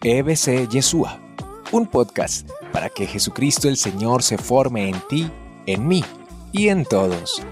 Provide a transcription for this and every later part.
EBC Yeshua, un podcast para que Jesucristo el Señor se forme en ti, en mí y en todos.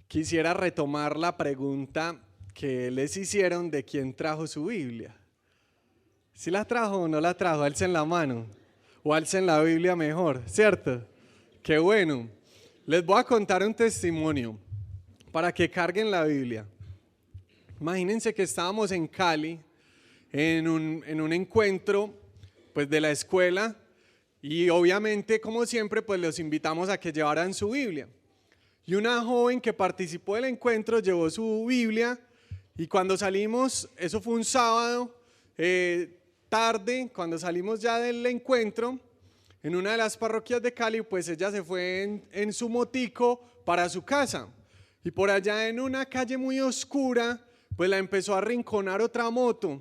Quisiera retomar la pregunta que les hicieron de quién trajo su Biblia. ¿Sí la trajo o no la trajo? Alcen la mano o alcen la Biblia mejor, ¿cierto? Qué bueno. Les voy a contar un testimonio para que carguen la Biblia. Imagínense que estábamos en Cali en un encuentro pues, de la escuela y obviamente, como siempre, pues los invitamos a que llevaran su Biblia. Y una joven que participó del encuentro llevó su Biblia y cuando salimos, eso fue un sábado, tarde, cuando salimos ya del encuentro, en una de las parroquias de Cali, pues ella se fue en su motico para su casa. Y por allá en una calle muy oscura, pues la empezó a arrinconar otra moto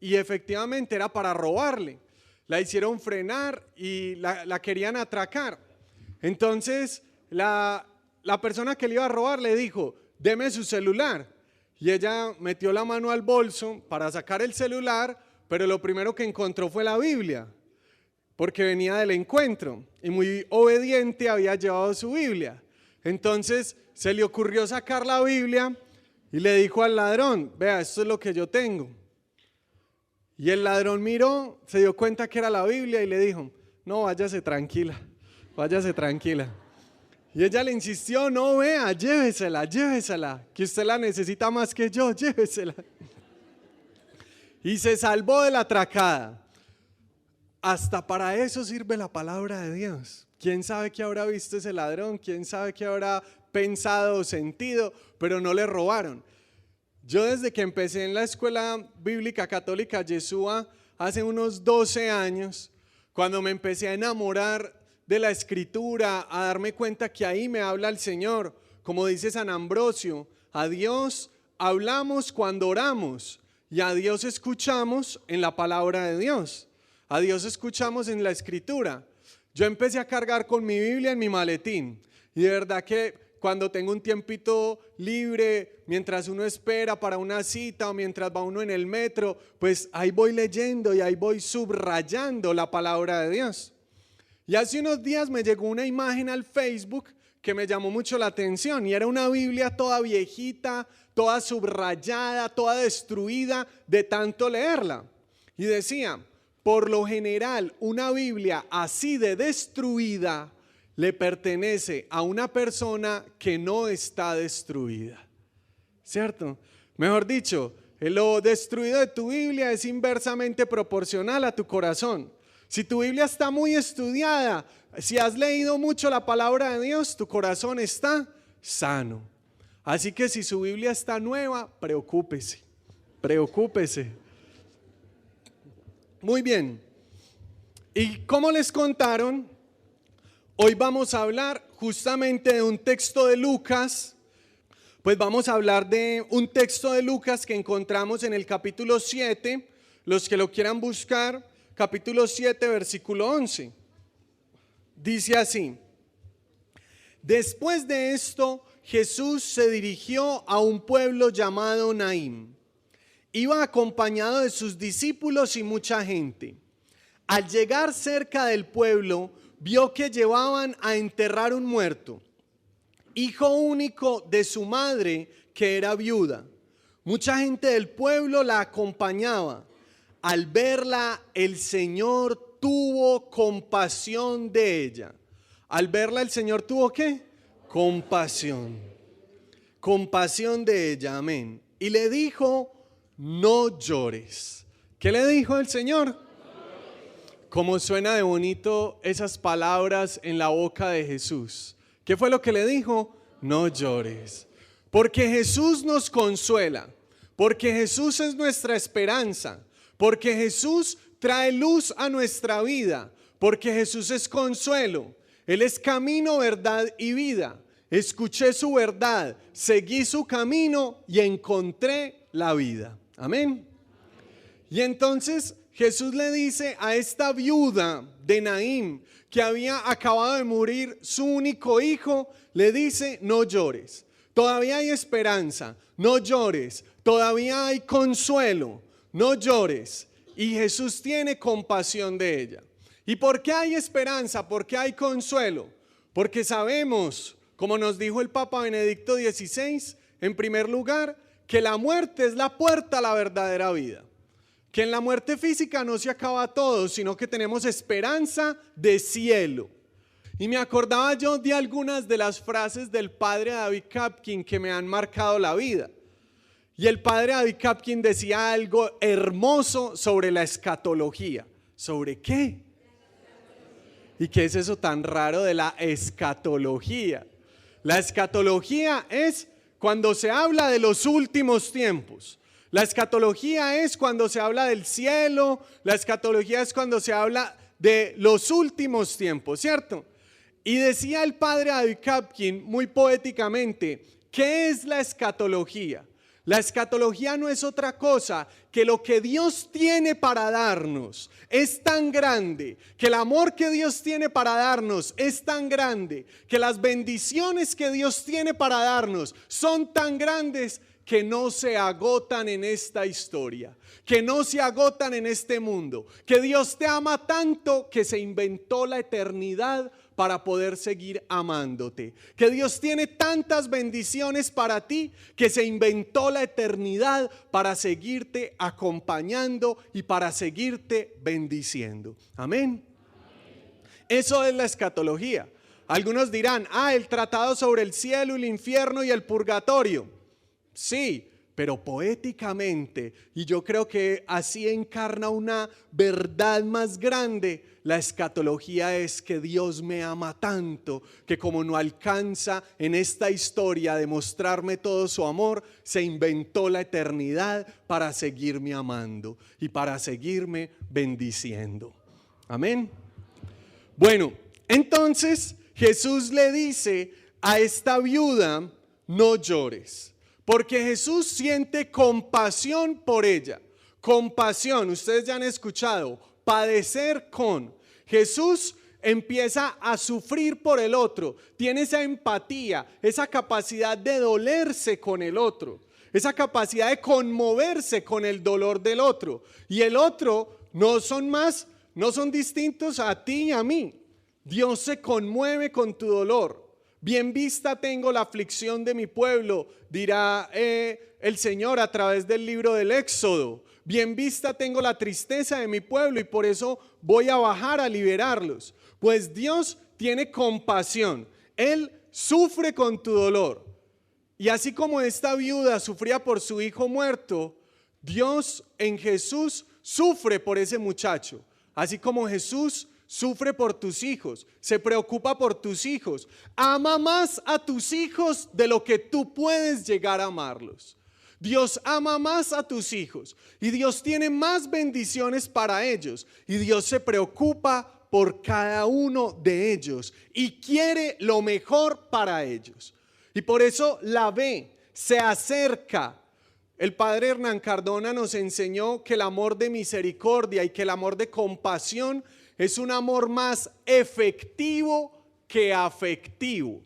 y efectivamente era para robarle. La hicieron frenar y la querían atracar. Entonces la persona que le iba a robar le dijo, deme su celular. Y ella metió la mano al bolso para sacar el celular, pero lo primero que encontró fue la Biblia, porque venía del encuentro y muy obediente había llevado su Biblia. Entonces se le ocurrió sacar la Biblia y le dijo al ladrón, vea, esto es lo que yo tengo. Y el ladrón miró, se dio cuenta que era la Biblia y le dijo, no, váyase tranquila, váyase tranquila. Y ella le insistió, no, vea, llévesela, que usted la necesita más que yo, llévesela. Y se salvó de la atracada. Hasta para eso sirve la palabra de Dios. ¿Quién sabe qué habrá visto ese ladrón? ¿Quién sabe qué habrá pensado o sentido? Pero no le robaron. Yo desde que empecé en la Escuela Bíblica Católica Yeshua, hace unos 12 años, cuando me empecé a enamorar de la Escritura, a darme cuenta que ahí me habla el Señor, como dice San Ambrosio, a Dios hablamos cuando oramos y a Dios escuchamos en la palabra de Dios, a Dios escuchamos en la Escritura. Yo empecé a cargar con mi Biblia en mi maletín y de verdad que cuando tengo un tiempito libre, mientras uno espera para una cita o mientras va uno en el metro, pues ahí voy leyendo y ahí voy subrayando la palabra de Dios. Y hace unos días me llegó una imagen al Facebook que me llamó mucho la atención y era una Biblia toda viejita, toda subrayada, toda destruida de tanto leerla. Y decía, por lo general una Biblia así de destruida le pertenece a una persona que no está destruida. ¿Cierto? Mejor dicho, lo destruido de tu Biblia es inversamente proporcional a tu corazón. Si tu Biblia está muy estudiada, si has leído mucho la palabra de Dios, tu corazón está sano. Así que si su Biblia está nueva, preocúpese. Muy bien. Y como les contaron, hoy vamos a hablar justamente de un texto de Lucas. Pues vamos a hablar de un texto de Lucas que encontramos en el capítulo 7, los que lo quieran buscar. Capítulo 7, versículo 11. Dice así: después de esto, Jesús se dirigió a un pueblo llamado Naín. Iba acompañado de sus discípulos y mucha gente. Al llegar cerca del pueblo, vio que llevaban a enterrar un muerto, hijo único de su madre, que era viuda. Mucha gente del pueblo la acompañaba. Al verla, el Señor tuvo compasión de ella. Al verla, el Señor tuvo ¿qué? Compasión. Compasión de ella, amén. Y le dijo, no llores. ¿Qué le dijo el Señor? Cómo suena de bonito esas palabras en la boca de Jesús. ¿Qué fue lo que le dijo? No llores. Porque Jesús nos consuela. Porque Jesús es nuestra esperanza. Porque Jesús trae luz a nuestra vida, porque Jesús es consuelo, Él es camino, verdad y vida. Escuché su verdad, seguí su camino y encontré la vida. Amén. Y entonces Jesús le dice a esta viuda de Naín, que había acabado de morir su único hijo, le dice: no llores, todavía hay esperanza, no llores, todavía hay consuelo, no llores. Y Jesús tiene compasión de ella. ¿Y por qué hay esperanza? ¿Por qué hay consuelo? Porque sabemos, como nos dijo el Papa Benedicto XVI, en primer lugar, que la muerte es la puerta a la verdadera vida. Que en la muerte física no se acaba todo, sino que tenemos esperanza de cielo. Y me acordaba yo de algunas de las frases del padre David Kapkin que me han marcado la vida. Y el padre David Kapkin decía algo hermoso sobre la escatología. ¿Sobre qué? ¿Y qué es eso tan raro de la escatología? La escatología es cuando se habla de los últimos tiempos. La escatología es cuando se habla del cielo, la escatología es cuando se habla de los últimos tiempos, ¿cierto? Y decía el padre David Kapkin muy poéticamente, ¿qué es la escatología? La escatología no es otra cosa que lo que Dios tiene para darnos es tan grande, que el amor que Dios tiene para darnos es tan grande, que las bendiciones que Dios tiene para darnos son tan grandes que no se agotan en esta historia, que no se agotan en este mundo, que Dios te ama tanto que se inventó la eternidad para poder seguir amándote, que Dios tiene tantas bendiciones para ti que se inventó la eternidad para seguirte acompañando y para seguirte bendiciendo. Amén. Eso es la escatología. Algunos dirán, el tratado sobre el cielo y el infierno y el purgatorio. Sí, pero poéticamente, y yo creo que así encarna una verdad más grande. La escatología es que Dios me ama tanto que como no alcanza en esta historia a demostrarme todo su amor, se inventó la eternidad para seguirme amando y para seguirme bendiciendo. Amén. Bueno, entonces Jesús le dice a esta viuda: no llores. Porque Jesús siente compasión por ella. Compasión, ustedes ya han escuchado, padecer con. Jesús empieza a sufrir por el otro, tiene esa empatía, esa capacidad de dolerse con el otro, esa capacidad de conmoverse con el dolor del otro. Y el otro no son distintos a ti y a mí. Dios se conmueve con tu dolor. Bien vista tengo la aflicción de mi pueblo, dirá el Señor a través del libro del Éxodo. Bien vista tengo la tristeza de mi pueblo y por eso voy a bajar a liberarlos. Pues Dios tiene compasión, Él sufre con tu dolor. Y así como esta viuda sufría por su hijo muerto, Dios en Jesús sufre por ese muchacho. Así como Jesús sufre por tus hijos, se preocupa por tus hijos, ama más a tus hijos de lo que tú puedes llegar a amarlos. Dios ama más a tus hijos y Dios tiene más bendiciones para ellos y Dios se preocupa por cada uno de ellos y quiere lo mejor para ellos. Y por eso la ve, se acerca. El padre Hernán Cardona nos enseñó que el amor de misericordia y que el amor de compasión es un amor más efectivo que afectivo.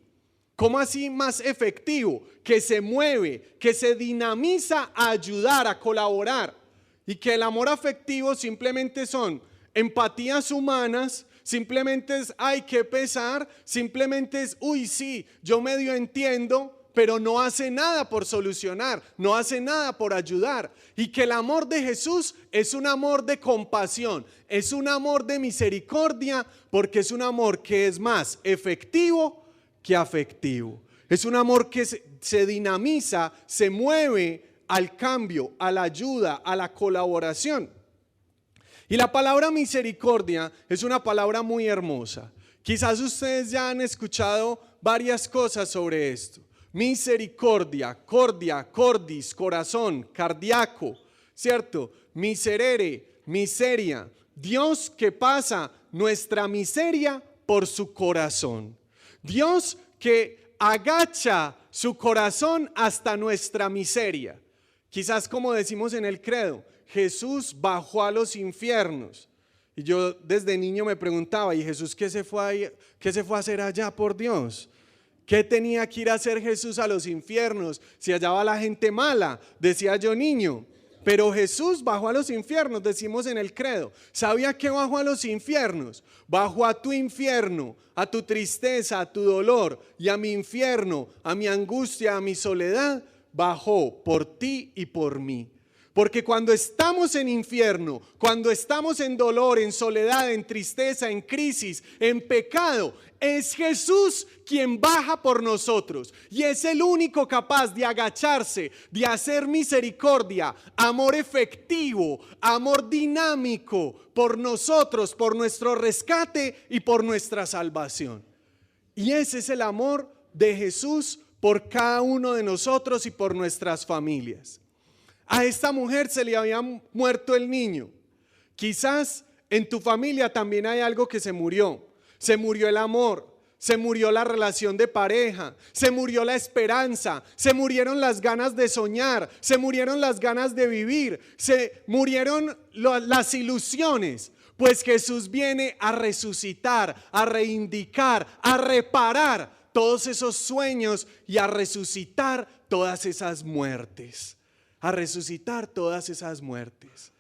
¿Cómo así más efectivo? Que se mueve, que se dinamiza a ayudar, a colaborar. Y que el amor afectivo simplemente son empatías humanas, simplemente es, ay, qué pesar, simplemente es, uy, sí, yo medio entiendo, pero no hace nada por solucionar, no hace nada por ayudar. Y que el amor de Jesús es un amor de compasión, es un amor de misericordia, porque es un amor que es más efectivo que afectivo. Es un amor que se dinamiza, se mueve al cambio, a la ayuda, a la colaboración. Y la palabra misericordia es una palabra muy hermosa. Quizás ustedes ya han escuchado varias cosas sobre esto. Misericordia, cordia, cordis, corazón, cardíaco, ¿cierto? Miserere, miseria. Dios que pasa nuestra miseria por su corazón. Dios que agacha su corazón hasta nuestra miseria. Quizás como decimos en el credo, Jesús bajó a los infiernos. Y yo desde niño me preguntaba, ¿y Jesús qué se fue a hacer allá, por Dios? ¿Qué tenía que ir a hacer Jesús a los infiernos? Si allá va la gente mala, decía yo niño. Pero Jesús bajó a los infiernos, decimos en el credo. ¿Sabía que bajó a los infiernos? Bajó a tu infierno, a tu tristeza, a tu dolor y a mi infierno, a mi angustia, a mi soledad. Bajó por ti y por mí. Porque cuando estamos en infierno, cuando estamos en dolor, en soledad, en tristeza, en crisis, en pecado, es Jesús quien baja por nosotros y es el único capaz de agacharse, de hacer misericordia, amor efectivo, amor dinámico por nosotros, por nuestro rescate y por nuestra salvación. Y ese es el amor de Jesús por cada uno de nosotros y por nuestras familias. A esta mujer se le había muerto el niño. Quizás en tu familia también hay algo que se murió. Se murió el amor, se murió la relación de pareja, se murió la esperanza, se murieron las ganas de soñar, se murieron las ganas de vivir, se murieron las ilusiones. Pues Jesús viene a resucitar, a reivindicar, a reparar todos esos sueños y a resucitar todas esas muertes. A resucitar todas esas muertes.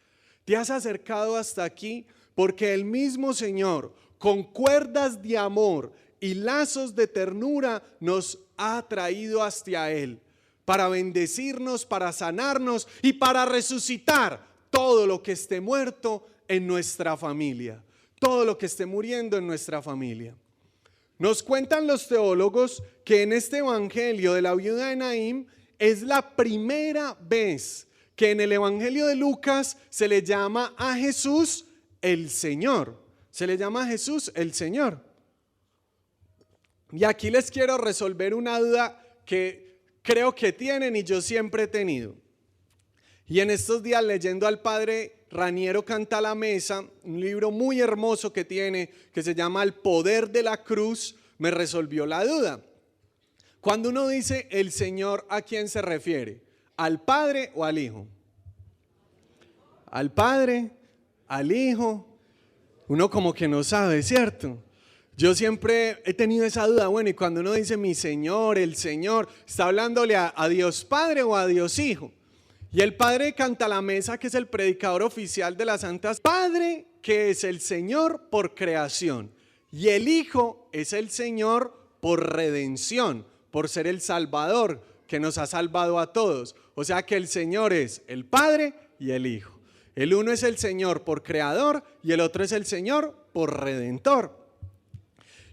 Te has acercado hasta aquí porque el mismo Señor, con cuerdas de amor y lazos de ternura, nos ha traído hacia Él para bendecirnos, para sanarnos y para resucitar todo lo que esté muerto en nuestra familia, todo lo que esté muriendo en nuestra familia. Nos cuentan los teólogos que en este evangelio de la viuda de Naín es la primera vez que en el Evangelio de Lucas se le llama a Jesús el Señor. Se le llama a Jesús el Señor. Y aquí les quiero resolver una duda que creo que tienen y yo siempre he tenido. Y en estos días leyendo al padre Raniero Cantalamessa, un libro muy hermoso que tiene, que se llama El poder de la cruz, me resolvió la duda. Cuando uno dice el Señor, ¿a quién se refiere? ¿Al Padre o al Hijo? Al Padre, al Hijo. Uno como que no sabe, ¿cierto? Yo siempre he tenido esa duda. Bueno, y cuando uno dice mi Señor, el Señor, ¿está hablándole a Dios Padre o a Dios Hijo? Y el padre Cantalamessa, que es el predicador oficial de las Santas, Padre, que es el Señor por creación, y el Hijo es el Señor por redención, por ser el Salvador que nos ha salvado a todos. O sea que el Señor es el Padre y el Hijo. El uno es el Señor por creador y el otro es el Señor por redentor.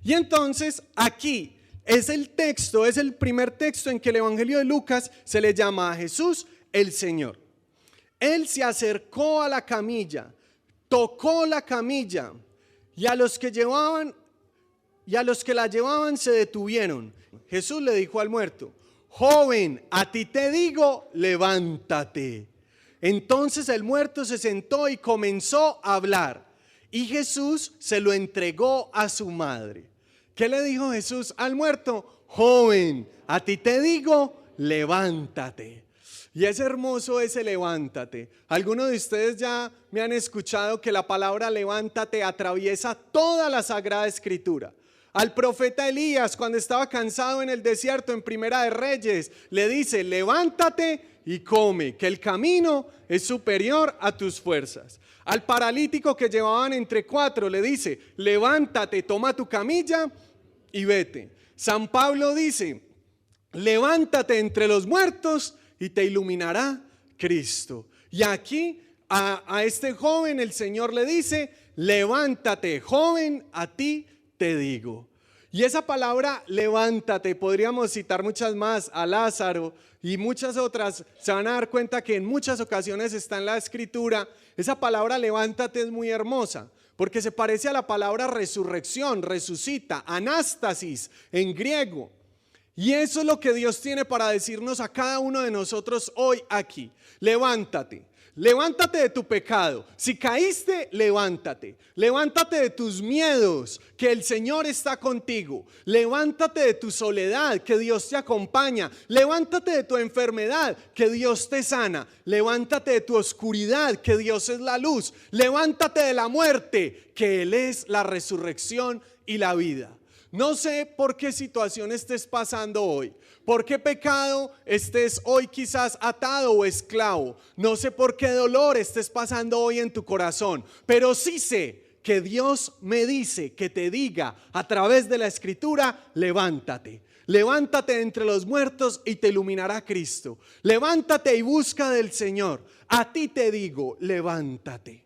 Y entonces aquí es el texto, es el primer texto en que el Evangelio de Lucas se le llama a Jesús el Señor. Él se acercó a la camilla, tocó la camilla y a los que la llevaban se detuvieron. Jesús le dijo al muerto: joven, a ti te digo, levántate. Entonces el muerto se sentó y comenzó a hablar, y Jesús se lo entregó a su madre. ¿Qué le dijo Jesús al muerto? Joven, a ti te digo, levántate. Y es hermoso ese levántate. Algunos de ustedes ya me han escuchado que la palabra levántate atraviesa toda la Sagrada Escritura. Al profeta Elías, cuando estaba cansado en el desierto, en Primera de Reyes, le dice: levántate y come, que el camino es superior a tus fuerzas. Al paralítico que llevaban entre cuatro, le dice: levántate, toma tu camilla y vete. San Pablo dice: levántate entre los muertos y te iluminará Cristo. Y aquí a este joven el Señor le dice: levántate, joven, a ti te digo. Y esa palabra levántate, podríamos citar muchas más, a Lázaro y muchas otras. Se van a dar cuenta que en muchas ocasiones está en la Escritura. Esa palabra levántate es muy hermosa, porque se parece a la palabra resurrección, resucita, anástasis en griego. Y eso es lo que Dios tiene para decirnos a cada uno de nosotros hoy aquí. Levántate. Levántate de tu pecado. Si caíste, levántate. Levántate de tus miedos, que el Señor está contigo. Levántate de tu soledad, que Dios te acompaña. Levántate de tu enfermedad, que Dios te sana. Levántate de tu oscuridad, que Dios es la luz. Levántate de la muerte, que Él es la resurrección y la vida. No sé por qué situación estés pasando hoy, por qué pecado estés hoy quizás atado o esclavo. No sé por qué dolor estés pasando hoy en tu corazón, pero sí sé que Dios me dice que te diga a través de la Escritura: levántate. Levántate entre los muertos y te iluminará Cristo. Levántate y busca del Señor. A ti te digo, levántate.